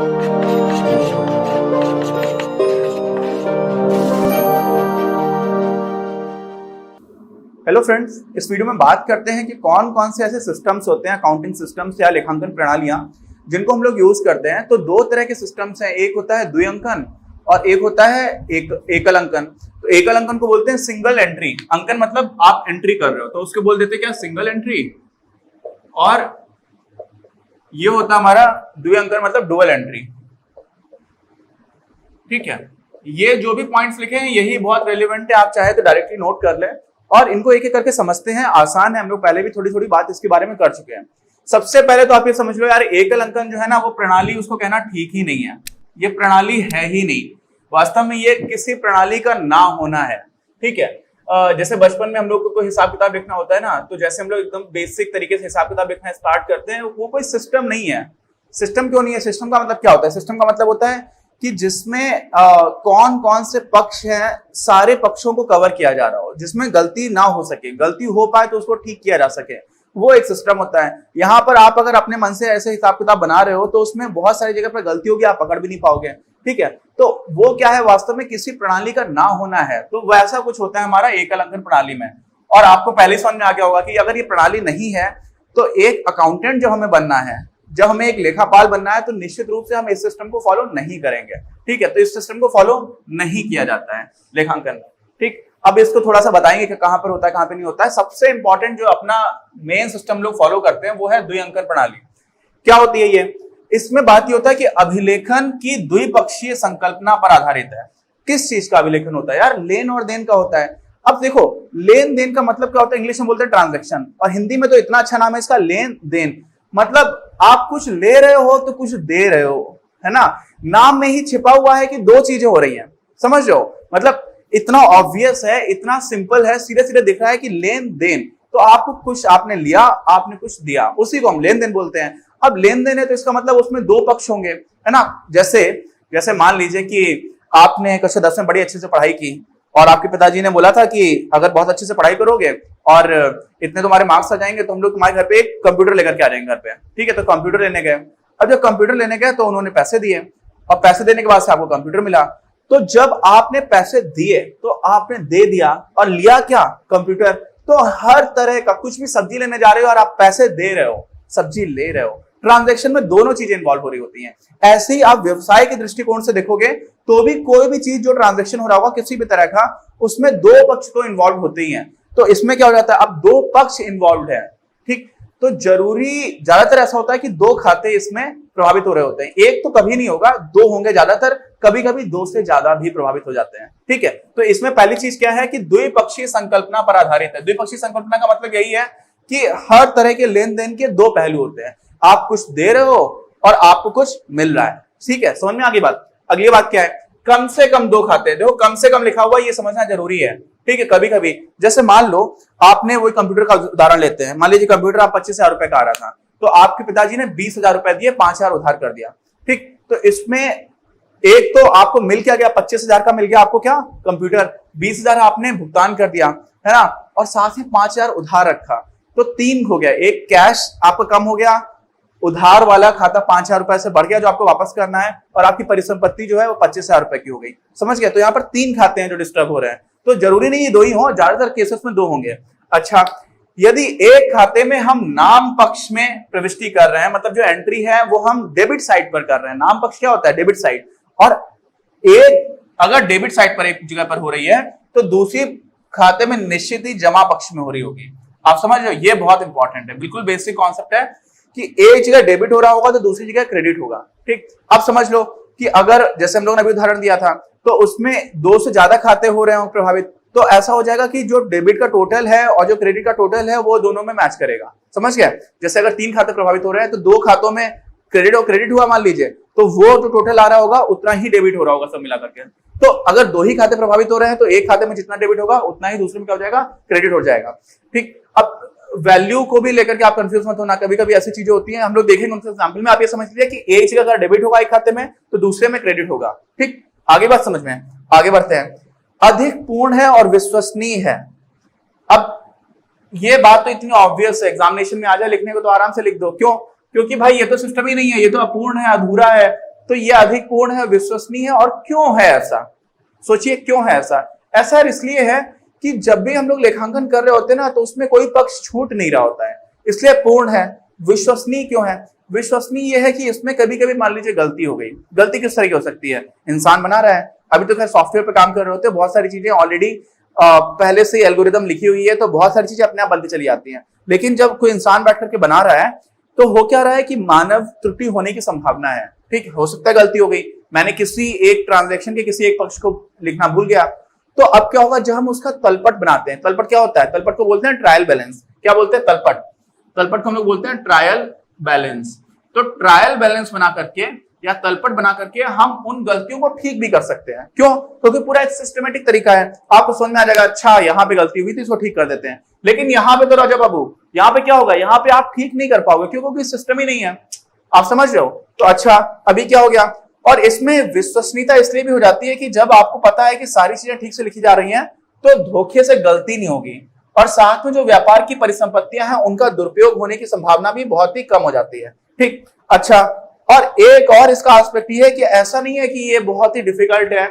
Hello friends, इस video में बात करते हैं कि कौन कौन से ऐसे सिस्टम्स होते हैं, अकाउंटिंग सिस्टम्स या लेखांकन प्रणालियां जिनको हम लोग यूज करते हैं। तो दो तरह के सिस्टम्स हैं, एक होता है द्विअंकन और एक होता है एकल अंकन। तो एकल अंकन को बोलते हैं सिंगल एंट्री अंकन, मतलब आप एंट्री कर रहे हो तो उसको बोल देते हैं क्या, सिंगल एंट्री। और ये होता है हमारा द्विअंकन, मतलब डुअल एंट्री। ठीक है, ये जो भी पॉइंट्स लिखे हैं यही बहुत रेलिवेंट है, आप चाहे तो डायरेक्टली नोट कर लें और इनको एक एक करके समझते हैं। आसान है, हम लोग पहले भी थोड़ी थोड़ी बात इसके बारे में कर चुके हैं। सबसे पहले तो आप ये समझ लो यार, एकल अंकन जो है ना वो प्रणाली, उसको कहना ठीक ही नहीं है, ये प्रणाली है ही नहीं। वास्तव में ये किसी प्रणाली का ना होना है। ठीक है, जैसे बचपन में हम लोग को कोई हिसाब किताब लिखना होता है ना, तो जैसे हम लोग एकदम बेसिक तरीके से हिसाब किताब लिखना स्टार्ट करते हैं, वो कोई सिस्टम नहीं है। सिस्टम क्यों नहीं है? सिस्टम का मतलब क्या होता है? सिस्टम का मतलब होता है कि जिसमें कौन कौन से पक्ष हैं, सारे पक्षों को कवर किया जा रहा हो, जिसमें गलती ना हो सके, गलती हो पाए तो उसको ठीक किया जा सके, वो एक सिस्टम होता है। यहाँ पर आप अगर अपने मन से ऐसे हिसाब किताब बना रहे हो तो उसमें बहुत सारी जगह पर गलती होगी, आप पकड़ भी नहीं पाओगे। ठीक है, तो वो क्या है, वास्तव में किसी प्रणाली का ना होना है। तो वैसा कुछ होता है हमारा एकल अंकन प्रणाली में। और आपको पहले समझ में आ गया होगा कि अगर ये प्रणाली नहीं है तो एक अकाउंटेंट जब हमें बनना है, जब हमें एक लेखापाल बनना है, तो निश्चित रूप से हम इस सिस्टम को फॉलो नहीं करेंगे। ठीक है, तो इस सिस्टम को फॉलो नहीं किया जाता है लेखांकन में। ठीक, अब इसको थोड़ा सा बताएंगे कि कहां पर होता है, कहां पर नहीं होता है। सबसे इंपॉर्टेंट जो अपना मेन सिस्टम लोग फॉलो करते हैं वो है द्विअंकन प्रणाली। क्या होती है ये? इसमें बात ये होता है कि अभिलेखन की द्विपक्षीय संकल्पना पर आधारित है। किस चीज का अभिलेखन होता है यार? लेन और देन का होता है। अब देखो, लेन देन का मतलब क्या होता है? इंग्लिश में बोलते हैं ट्रांजैक्शन, और हिंदी में तो इतना अच्छा नाम है इसका, लेन देन। मतलब आप कुछ ले रहे हो तो कुछ दे रहे हो, है ना। नाम में ही छिपा हुआ है कि दो चीजें हो रही हैं, समझ लो। मतलब इतना ऑब्वियस है, इतना सिंपल है, सीधे सीधे दिख रहा है कि लेन देन। तो आपको कुछ, आपने लिया, आपने कुछ दिया, उसी को हम लेन देन बोलते हैं। अब लेन देन है तो इसका मतलब उसमें दो पक्ष होंगे, है ना। जैसे मान लीजिए कि आपने कक्षा 10 में बड़ी अच्छे से पढ़ाई की और आपके पिताजी ने बोला था कि अगर बहुत अच्छे से पढ़ाई करोगे और इतने तुम्हारे मार्क्स आ जाएंगे तो हम लोग तुम्हारे घर पे एक कंप्यूटर लेकर के आ जाएंगे घर पे। ठीक है, तो कंप्यूटर लेने गए। अब जब कंप्यूटर लेने गए तो उन्होंने पैसे दिए और पैसे देने के बाद से आपको कंप्यूटर मिला। तो जब आपने पैसे दिए तो आपने दे दिया और लिया क्या? कंप्यूटर। तो हर तरह का, कुछ भी सब्जी लेने जा रहे हो और आप पैसे दे रहे हो, सब्जी ले रहे हो, ट्रांजैक्शन में दोनों चीजें इन्वॉल्व हो रही होती हैं। ऐसे ही आप व्यवसाय के दृष्टिकोण से देखोगे तो भी कोई भी चीज जो ट्रांजैक्शन हो रहा होगा किसी भी तरह का, उसमें दो पक्ष तो इन्वॉल्व होते ही हैं। तो इसमें क्या हो जाता है, अब दो पक्ष इन्वॉल्व है। ठीक, तो जरूरी ज्यादातर ऐसा होता है कि दो खाते इसमें प्रभावित हो रहे होते हैं। एक तो कभी नहीं होगा, दो होंगे ज्यादातर, कभी कभी दो से ज्यादा भी प्रभावित हो जाते हैं। ठीक है, तो इसमें पहली चीज क्या है कि द्विपक्षीय संकल्पना पर आधारित है। द्विपक्षीय संकल्पना का मतलब यही है कि हर तरह के लेन देन के दो पहलू होते हैं। आप कुछ दे रहे हो और आपको कुछ मिल रहा है। ठीक है, समझ में आ गई बात। अगली बात क्या है? कम से कम दो खाते। देखो, कम से कम लिखा हुआ ये समझना जरूरी है। ठीक है, कभी कभी जैसे मान लो आपने वही कंप्यूटर का उदाहरण लेते हैं, मान लीजिए कंप्यूटर आप 25,000 रुपए का आ रहा था, तो आपके पिताजी ने 20,000 रुपए दिए, 5,000 उधार कर दिया। ठीक, तो इसमें एक तो आपको मिल क्या गया? 25,000 का मिल गया आपको क्या? कंप्यूटर। 20,000 आपने भुगतान कर दिया, है ना, और साथ ही 5,000 उधार रखा, तो तीन हो गया। एक कैश आपका कम हो गया, उधार वाला खाता 5,000 रुपए से बढ़ गया जो आपको वापस करना है, और आपकी परिसंपत्ति जो है वो 25,000 रुपए की हो गई। समझ गए? तो यहाँ पर तीन खाते हैं जो डिस्टर्ब हो रहे हैं। तो जरूरी नहीं दो ही हो, ज्यादातर केसेस में दो होंगे। अच्छा, यदि एक खाते में हम नाम पक्ष में प्रविष्टि कर रहे हैं, मतलब जो एंट्री है वो हम डेबिट साइड पर कर रहे हैं। नाम पक्ष क्या होता है? Debit side. और एक अगर डेबिट साइड पर एक जगह पर हो रही है तो दूसरी खाते में निश्चित ही जमा पक्ष में हो रही होगी। आप समझ रहे हो? ये बहुत इंपॉर्टेंट है, बिल्कुल बेसिक कॉन्सेप्ट है कि एक जगह डेबिट हो रहा होगा तो दूसरी जगह क्रेडिट होगा। ठीक, अब समझ लो कि अगर जैसे हम लोगों ने अभी उदाहरण दिया था तो उसमें दो से ज्यादा खाते हो रहे हो प्रभावित, तो ऐसा हो जाएगा कि जो डेबिट का टोटल है और जो क्रेडिट का टोटल है वो दोनों में मैच करेगा। समझ गया? जैसे अगर तीन खाते प्रभावित हो रहे हैं तो दो खातों में क्रेडिट और क्रेडिट हुआ मान लीजिए, तो वो जो टोटल आ रहा होगा उतना ही डेबिट हो रहा होगा सब मिलाकर के। तो अगर दो ही खाते प्रभावित हो रहे हैं तो एक खाते में जितना डेबिट होगा उतना ही दूसरे में क्या हो जाएगा? क्रेडिट हो जाएगा। ठीक, अब वैल्यू को भी लेकर के आप कंफ्यूज मत होना, कभी कभी ऐसी चीजें होती हैं, हम लोग देखेंगे उनसे एग्जांपल में। आप ये समझ लीजिए कि एक जगह अगर डेबिट होगा एक खाते में तो दूसरे में क्रेडिट होगा। ठीक, आगे बात समझ में, आगे बढ़ते हैं। अधिक पूर्ण है और विश्वसनीय है। अब ये बात तो इतनी ऑब्वियस है, एग्जामिनेशन में आ जाए लिखने को तो आराम से लिख दो। क्यों? क्योंकि भाई ये तो सिस्टम ही नहीं है, ये तो अपूर्ण है, अधूरा है। तो ये अधिक पूर्ण है, विश्वसनीय है। और क्यों है ऐसा? सोचिए क्यों है ऐसा? ऐसा इसलिए है कि जब भी हम लोग लेखांकन कर रहे होते हैं ना, तो उसमें कोई पक्ष छूट नहीं रहा होता है, इसलिए पूर्ण है। विश्वसनीय क्यों है? विश्वसनीय यह है कि इसमें कभी कभी मान लीजिए गलती हो गई। गलती किस तरह की हो सकती है? इंसान बना रहा है, अभी तो खैर सॉफ्टवेयर पे काम कर रहे होते हैं, बहुत सारी चीजें ऑलरेडी पहले से एल्गोरिदम लिखी हुई है, तो बहुत सारी चीजें अपने आप बनती चली जाती हैं। लेकिन जब कोई इंसान बैठ करके बना रहा है, तो हो क्या रहा है कि मानव त्रुटि होने की संभावना है। ठीक, हो सकता है गलती हो गई, मैंने किसी एक ट्रांजैक्शन के किसी एक पक्ष को लिखना भूल गया, तो अब क्या होगा? जब हम उसका तलपट बनाते हैं, तलपट क्या होता है? तलपट को बोलते हैं ट्रायल बैलेंस। क्या बोलते हैं? तलपट। तलपट को हम लोग बोलते हैं ट्रायल बैलेंस। तो ट्रायल बैलेंस बना करके या तलपट बना करके हम उन गलतियों को ठीक भी कर सकते हैं। क्यों? क्योंकि पूरा एक सिस्टमेटिक तरीका है, आपको समझ में आ जाएगा, अच्छा यहाँ पे गलती हुई थी, इसको ठीक कर देते हैं। लेकिन यहाँ पे तो राजा बाबू, यहाँ पे क्या होगा? यहाँ पे आप ठीक नहीं कर पाओगे, क्योंकि सिस्टम ही नहीं है। आप समझ रहे हो? तो अच्छा, अभी क्या हो गया? और इसमें विश्वसनीयता इसलिए भी हो जाती है कि जब आपको पता है कि सारी चीजें ठीक से लिखी जा रही हैं, तो धोखे से गलती नहीं होगी, और साथ में जो व्यापार की परिसंपत्तियां हैं उनका दुरुपयोग होने की संभावना भी बहुत ही कम हो जाती है। ठीक, अच्छा, और एक और इसका एस्पेक्ट ये है कि ऐसा नहीं है कि ये बहुत ही डिफिकल्ट है,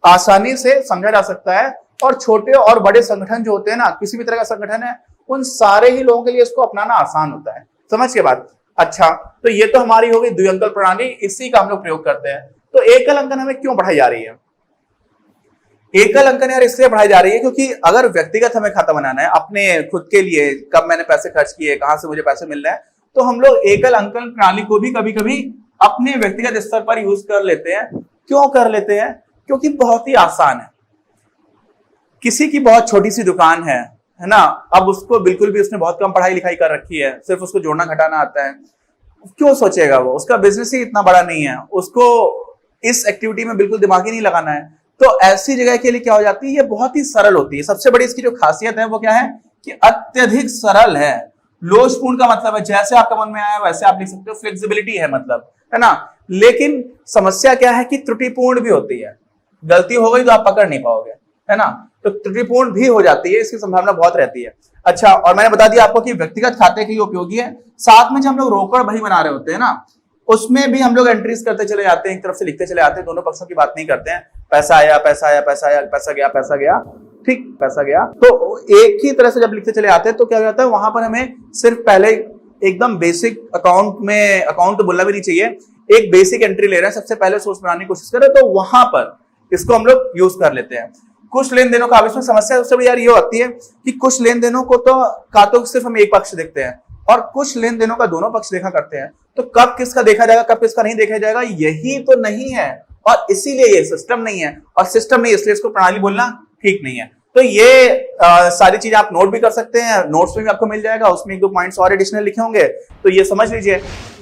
आसानी से समझा जा सकता है। और छोटे और बड़े संगठन जो होते हैं ना, किसी भी तरह का संगठन है, उन सारे ही लोगों के लिए इसको अपनाना आसान होता है। समझ के बात? अच्छा, तो ये तो हमारी हो गई द्विअंकल प्रणाली, इसी का हम लोग प्रयोग करते हैं। तो एकल अंकन हमें क्यों पढ़ाई जा रही है? एकल अंकन यार इसलिए पढ़ाई जा रही है क्योंकि अगर व्यक्तिगत हमें खाता बनाना है अपने खुद के लिए, कब मैंने पैसे खर्च किए, कहां से मुझे पैसे मिल रहे हैं, तो हम लोग एकल अंकन प्रणाली को भी कभी कभी अपने व्यक्तिगत स्तर पर यूज कर लेते हैं। क्यों कर लेते हैं? क्योंकि बहुत ही आसान है। किसी की बहुत छोटी सी दुकान है ना, अब उसको बिल्कुल भी, उसने बहुत कम पढ़ाई लिखाई कर रखी है, सिर्फ उसको जोड़ना घटाना आता है, क्यों सोचेगा वो? उसका बिजनेस ही इतना बड़ा नहीं है, उसको इस एक्टिविटी में बिल्कुल दिमाग ही नहीं लगाना है। तो ऐसी जगह के लिए क्या हो जाती है? ये बहुत ही सरल होती है। सबसे बड़ी इसकी जो खासियत है वो क्या है? कि अत्यधिक सरल है। लोचपूर्ण का मतलब है जैसे आपका मन में आया वैसे आप लिख सकते हो, फ्लेक्सिबिलिटी है मतलब, है ना। लेकिन समस्या क्या है कि त्रुटिपूर्ण भी होती है। गलती हो गई तो आप पकड़ नहीं पाओगे, है ना। तो त्रुटिपूर्ण भी हो जाती है, इसकी संभावना बहुत रहती है। अच्छा, और मैंने बता दिया आपको कि व्यक्तिगत खाते के लिए उपयोगी है। साथ में जब हम लोग रोकड़ बही बना रहे होते हैं ना, उसमें भी हम लोग एंट्रीज करते चले जाते हैं, एक तरफ से लिखते चले जाते हैं, दोनों पक्षों की बात नहीं करते हैं। पैसा आया, पैसा आया, पैसा आया, पैसा गया, पैसा गया, ठीक, पैसा गया। तो एक ही तरह से जब लिखते चले आते हैं तो क्या हो जाता है? वहां पर हमें सिर्फ पहले एकदम बेसिक अकाउंट में, अकाउंट तो बोलना भी नहीं चाहिए, एक बेसिक एंट्री ले रहे हैं, सबसे पहले सोर्स बनाने की कोशिश करें, तो वहां पर इसको हम लोग यूज कर लेते हैं। कुछ लेन देनों का अब इसमें समस्या सबसे बड़ी यार ये होती है कि कुछ लेन देनों को तो का तो सिर्फ हम एक पक्ष देखते हैं, और कुछ लेन देनों का दोनों पक्ष देखा करते हैं। तो कब किसका देखा जाएगा, कब किसका नहीं देखा जाएगा, यही तो नहीं है, और इसीलिए ये सिस्टम नहीं है। और सिस्टम नहीं, इसलिए इसको प्रणाली बोलना ठीक नहीं है। तो ये सारी चीजें आप नोट भी कर सकते हैं, नोट्स में भी आपको मिल जाएगा, उसमें एक दो पॉइंट्स और एडिशनल लिखे होंगे, तो ये समझ लीजिए।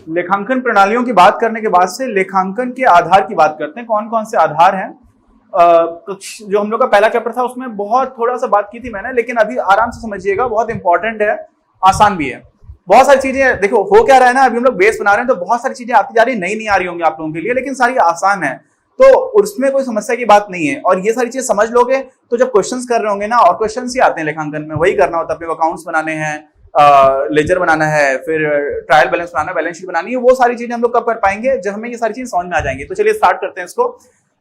लेखांकन प्रणालियों की बात करने के बाद से लेखांकन के आधार की बात करते हैं। कौन कौन से आधार हैं? जो हम लोग का पहला चैप्टर था उसमें बहुत थोड़ा सा बात की थी मैंने, लेकिन अभी आराम से समझिएगा, बहुत इंपॉर्टेंट है, आसान भी है। बहुत सारी चीजें देखो हो क्या रहा है ना, अभी हम लोग बेस बना रहे हैं तो बहुत सारी चीजें आती जा रही, नई नहीं आ रही होंगी आप लोगों के लिए, लेकिन सारी आसान है, तो उसमें कोई समस्या की बात नहीं है। और ये सारी चीजें समझ लोगे तो जब क्वेश्चंस कर रहे होंगे ना, और क्वेश्चंस ही आते हैं लेखांकन में, वही करना होता है, अपने अकाउंट्स बनाने हैं, लेजर बनाना है, फिर ट्रायल बैलेंस बनाना, बैलेंस शीट बनानी है, वो सारी चीजें हम लोग कब कर पाएंगे? जब हमें ये सारी चीजें समझ में आ जाएंगी। तो चलिए स्टार्ट करते हैं इसको।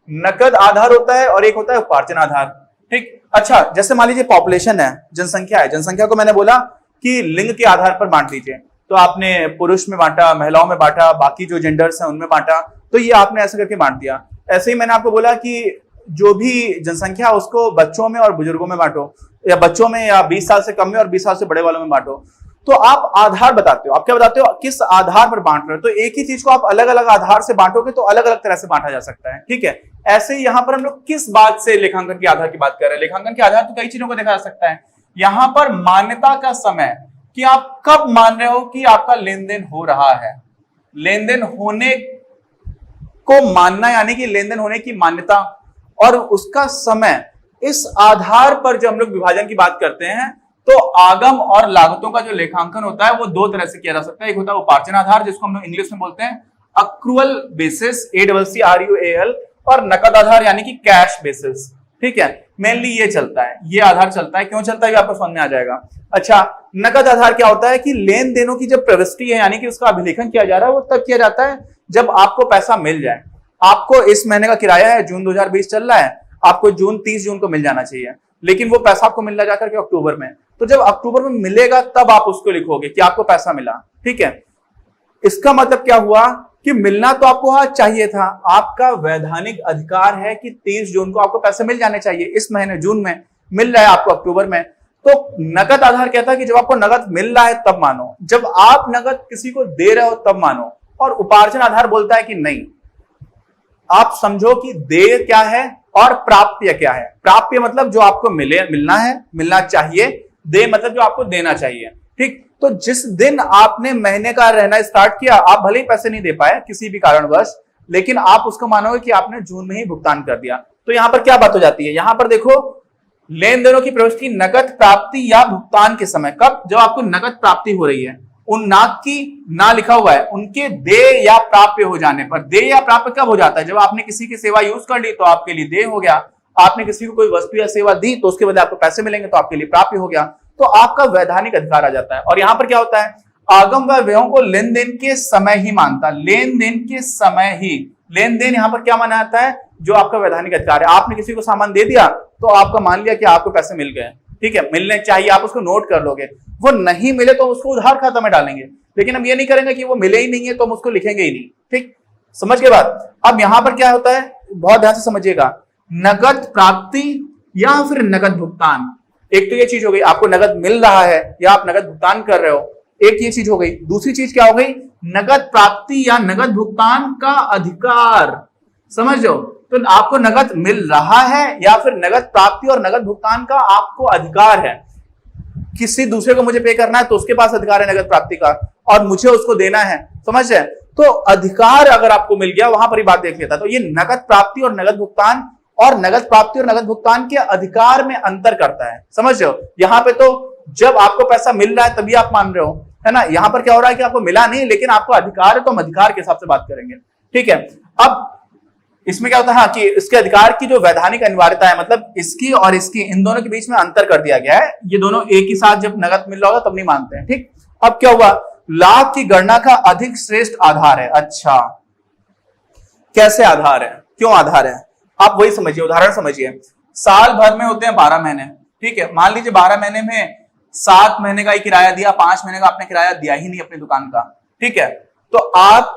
नकद आधार होता है और एक होता है उपार्जन आधार। ठीक, अच्छा, जैसे मान लीजिए पॉपुलेशन है, जनसंख्या है, जनसंख्या को मैंने बोला कि लिंग के आधार पर बांट दीजिए, तो आपने पुरुष में बांटा, महिलाओं में बांटा, बाकी जो जेंडर्स हैं उनमें बांटा, तो ये आपने ऐसे करके बांट दिया। ऐसे ही मैंने आपको बोला कि जो भी जनसंख्या उसको बच्चों में और बुजुर्गों में बांटो, या बच्चों में, या 20 साल से कम में और 20 साल से बड़े वालों में बांटो। तो आप आधार बताते हो, आप क्या बताते हो, किस आधार पर बांट रहे हो। तो एक ही चीज को आप अलग अलग आधार से बांटोगे तो अलग अलग तरह से बांटा जा सकता है। ठीक है, ऐसे ही यहां पर हम लोग किस बात से लेखांकन के आधार की बात कर रहे हैं? लेखांकन के आधार तो कई चीजों को देखा जा सकता है। यहां पर मान्यता का समय, कि आप कब मान रहे हो कि आपका लेन देन हो रहा है। लेन देन होने को मानना यानी कि लेन देन होने की मान्यता, और उसका समय, इस आधार पर जब हम लोग विभाजन की बात करते हैं तो आगम और लागतों का जो लेखांकन होता है वो दो तरह से किया जा सकता है। एक होता है उपार्जन आधार, जिसको हम लोग इंग्लिश में बोलते हैं अक्रूअल बेसिस, ACCRUAL, और नकद आधार यानी कि कैश बेसिस। ठीक है, मेनली ये चलता है, ये आधार चलता है। क्यों चलता है आपको समझ में आ जाएगा। अच्छा, नकद आधार क्या होता है कि लेन देनों की जब प्रविष्टि है, यानी कि उसका अभिलेखन किया जा रहा है, वो तब किया जाता है जब आपको पैसा मिल जाए। आपको इस महीने का किराया है, जून 2020 चल रहा है, आपको 30 जून को मिल जाना चाहिए, लेकिन वो पैसा आपको मिल रहा जाकर के अक्टूबर में। तो जब अक्टूबर में मिलेगा तब आप उसको लिखोगे कि आपको पैसा मिला, ठीक है। इसका मतलब क्या हुआ कि मिलना तो आपको आज चाहिए था, आपका वैधानिक अधिकार है कि 30 जून को आपको पैसे मिल जाने चाहिए। इस महीने जून में मिल रहा है आपको अक्टूबर में, तो नगद आधार कहता है कि जब आपको नगद मिल रहा है तब मानो, जब आप नगद किसी को दे रहे हो तब मानो। और उपार्जन आधार बोलता है कि नहीं, आप समझो कि देय क्या है और प्राप्य क्या है। प्राप्य मतलब जो आपको मिलना है, मिलना चाहिए। देय मतलब जो आपको देना चाहिए, ठीक। तो जिस दिन आपने महीने का रहना स्टार्ट किया, आप भले ही पैसे नहीं दे पाए किसी भी कारणवश, लेकिन आप उसको मानोगे कि आपने जून में ही भुगतान कर दिया। तो यहां पर क्या बात हो जाती है, यहां पर देखो लेन देनों की प्रविष्टि नगद प्राप्ति या भुगतान के समय। कब? जब आपको नगद प्राप्ति हो रही है, उन नाक की ना लिखा हुआ है, उनके देय या प्राप्य हो जाने पर। देय या प्राप्य कब हो जाता है? जब आपने किसी की सेवा यूज कर ली तो आपके लिए देय हो गया, आपने किसी को कोई वस्तु या सेवा दी तो उसके बदले आपको पैसे मिलेंगे तो आपके लिए प्राप्य हो गया, तो आपका वैधानिक अधिकार आ जाता है। और यहां पर क्या होता है, आगम व व्ययों को लेन देन के समय ही मानता, लेन देन के समय ही। लेन देन यहां पर क्या माना जाता है, जो आपका वैधानिक अधिकार है। आपने किसी को सामान दे दिया तो आपका मान लिया कि आपको पैसे मिल गए, ठीक है, मिलने चाहिए, आप उसको नोट कर लोगे। वो नहीं मिले तो उसको उधार खाता में डालेंगे, लेकिन हम ये नहीं करेंगे कि वो मिले ही नहीं है तो हम उसको लिखेंगे ही नहीं, ठीक। समझ के बाद अब यहां पर क्या होता है, बहुत ध्यान से समझिएगा, नगद प्राप्ति या फिर नगद भुगतान। एक तो ये चीज हो गई, आपको नगद मिल रहा है या आप नगद भुगतान कर रहे हो, एक ये चीज हो गई। दूसरी चीज क्या हो गई, नगद प्राप्ति या नगद भुगतान का अधिकार। समझ लो, तो आपको नगद मिल रहा है या फिर नगद प्राप्ति और नगद भुगतान का आपको अधिकार है। किसी दूसरे को मुझे पे करना है तो उसके पास अधिकार है नगद प्राप्ति का, और मुझे उसको देना है। समझ रहे? तो अधिकार अगर आपको मिल गया, वहां पर ही बात देख लेता। तो ये नगद प्राप्ति और नगद भुगतान, और नगद प्राप्ति और नगद भुगतान के अधिकार में अंतर करता है। समझ रहे हो? यहां पे तो जब आपको पैसा मिल रहा है तभी आप मान रहे हो, है ना। यहां पर क्या हो रहा है कि आपको मिला नहीं लेकिन आपको अधिकार है, तो हम अधिकार के हिसाब से बात करेंगे, ठीक है। अब इसमें क्या होता है, हाँ, कि इसके अधिकार की जो वैधानिक अनिवार्यता है, मतलब इसकी और इसकी, इन दोनों के बीच में अंतर कर दिया गया है। ये दोनों एक ही साथ जब नगद मिल रहा होगा तब नहीं मानते हैं, ठीक। अब क्या हुआ, लाभ की गणना का अधिक श्रेष्ठ आधार है। अच्छा, कैसे आधार है, क्यों आधार है, आप वही समझिए, उदाहरण समझिए। साल भर में होते हैं 12 महीने, ठीक है। मान लीजिए 12 महीने में 7 महीने का ही किराया दिया, 5 महीने का आपने किराया दिया ही नहीं अपनी दुकान का, ठीक है। तो आप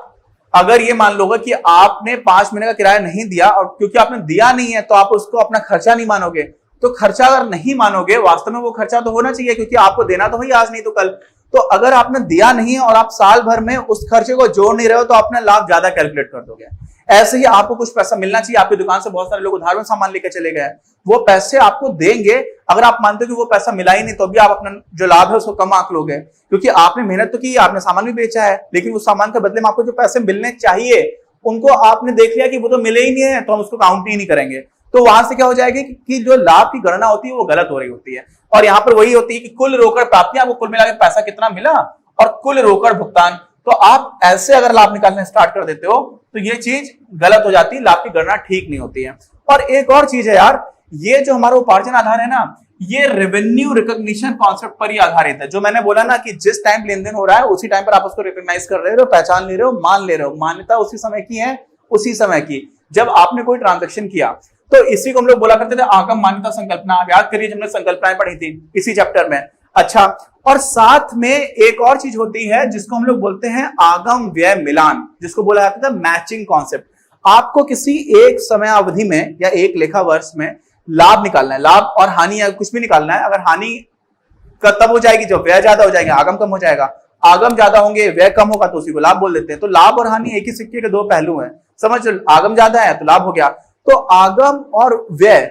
अगर ये मान लोगे कि आपने 5 महीने का किराया नहीं दिया, और क्योंकि आपने दिया नहीं है तो आप उसको अपना खर्चा नहीं मानोगे। तो खर्चा अगर नहीं मानोगे, वास्तव में वो खर्चा तो होना चाहिए, क्योंकि आपको देना तो वही आज नहीं तो कल। तो अगर आपने दिया नहीं है और आप साल भर में उस खर्चे को जोड़ नहीं रहे हो, तो अपना लाभ ज्यादा कैलकुलेट कर दोगे। ऐसे ही आपको कुछ पैसा मिलना चाहिए, आपकी दुकान से बहुत सारे लोग उधार में सामान लेकर चले गए, वो पैसे आपको देंगे। अगर आप मानते हो कि वो पैसा मिला ही नहीं, तो भी आप अपना जो लाभ है उसको कम आंक लोगे, क्योंकि आपने मेहनत तो की, आपने सामान भी बेचा है, लेकिन उस सामान के बदले में आपको जो पैसे मिलने चाहिए उनको आपने देख लिया कि वो तो मिले ही नहीं है, तो हम उसको काउंट ही नहीं करेंगे। तो वहां से क्या हो जाएगी कि जो लाभ की गणना होती है वो गलत हो रही होती है। और यहाँ पर वही होती है कि कुल रोकड़ प्राप्तियां, आपको कुल मिला के पैसा कितना मिला, और कुल रोकड़ भुगतान। तो आप ऐसे अगर लाभ निकालना स्टार्ट कर देते हो तो ये चीज गलत हो जाती है, लाभ की गणना ठीक नहीं होती है। और एक और चीज है यार, ये जो हमारा उपार्जन आधार है ना, ये रेवेन्यू रिकॉग्निशन कॉन्सेप्ट पर ही आधारित है। जो मैंने बोला ना कि जिस टाइम लेन देन हो रहा है उसी टाइम पर आप उसको रिकॉग्नाइज कर रहे हो, पहचान ले रहे हो, मान ले रहे हो। मान्यता उसी समय की है, उसी समय की जब आपने कोई ट्रांजेक्शन किया। तो इसी को हम लोग बोला करते थे आगम मान्यता संकल्पना। आप याद करिए, हमने संकल्पनाएं पढ़ी थी इसी चैप्टर में। अच्छा, और साथ में एक और चीज होती है जिसको हम लोग बोलते हैं आगम व्यय मिलान, जिसको बोला जाता था मैचिंग कॉन्सेप्ट। आपको किसी एक समय अवधि में या एक लेखा वर्ष में लाभ निकालना है, लाभ और हानि या कुछ भी निकालना है। अगर हानि का तब हो जाएगी जब व्यय ज्यादा हो जाएंगे, आगम कम हो जाएगा। आगम ज्यादा होंगे, व्यय कम होगा, तो उसी को लाभ बोल देते हैं। तो लाभ और हानि एक ही सिक्के के दो पहलू हैं। समझ, आगम ज्यादा है तो लाभ हो गया। तो आगम और व्यय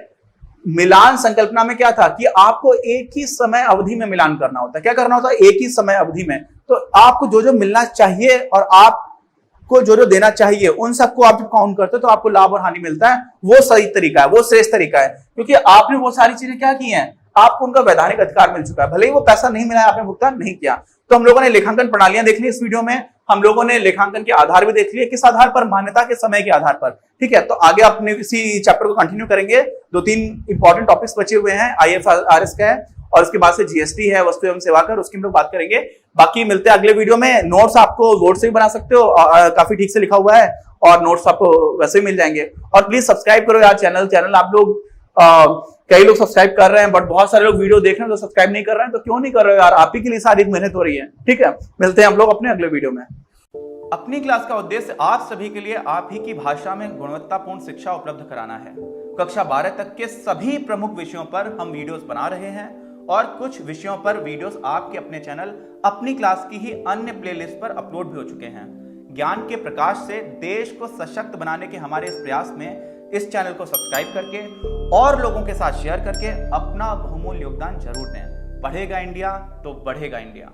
मिलान संकल्पना में क्या था कि आपको एक ही समय अवधि में मिलान करना होता है। क्या करना होता है? एक ही समय अवधि में। तो आपको जो जो मिलना चाहिए और आपको जो जो देना चाहिए, उन सबको आप जब काउंट करते हो तो आपको लाभ और हानि मिलता है। वो सही तरीका है, वो श्रेष्ठ तरीका है, क्योंकि आपने वो सारी चीजें क्या की हैं, आपको उनका वैधानिक अधिकार मिल चुका है। भले ही वो पैसा नहीं मिला है, आपने भुगतान नहीं किया। तो हम लोगों ने लेखांकन प्रणालियां देख ली इस वीडियो में, हम लोगों ने लेखांकन के आधार भी देख लिए, किस आधार पर, मान्यता के समय के आधार पर। ठीक है, तो आगे अपने इसी चैप्टर को कंटिन्यू करेंगे। 2-3 इंपॉर्टेंट टॉपिक्स बचे हुए हैं, IFRS का है और उसके बाद से जीएसटी है, वस्तु एवं सेवा कर, उसकी हम लोग बात करेंगे। बाकी मिलते हैं अगले वीडियो में। नोट्स आपको बोर्ड से भी बना सकते हो, काफी ठीक से लिखा हुआ है और नोट्स आपको वैसे ही मिल जाएंगे। और प्लीज सब्सक्राइब करो यार चैनल आप लोग कई लोग सब्सक्राइब कर रहे हैं, बट बहुत सारे लोग वीडियो देख रहे हैं तो सब्सक्राइब नहीं कर रहे हैं। तो क्यों नहीं कर रहे हो यार, आप ही के लिए सारी मेहनत हो रही है। ठीक है, मिलते हैं हम लोग अपने अगले वीडियो में। अपनी क्लास का उद्देश्य आप सभी के लिए आप ही की भाषा में गुणवत्तापूर्ण शिक्षा उपलब्ध कराना है। कक्षा 12 तक के सभी प्रमुख विषयों पर हम वीडियोस बना रहे हैं और कुछ विषयों पर वीडियोस आपके अपने चैनल अपनी क्लास की ही अन्य प्लेलिस्ट पर अपलोड भी हो चुके हैं। ज्ञान के प्रकाश से देश को सशक्त बनाने के हमारे इस प्रयास में इस चैनल को सब्सक्राइब करके और लोगों के साथ शेयर करके अपना बहुमूल्य योगदान जरूर दें। बढ़ेगा इंडिया तो बढ़ेगा इंडिया।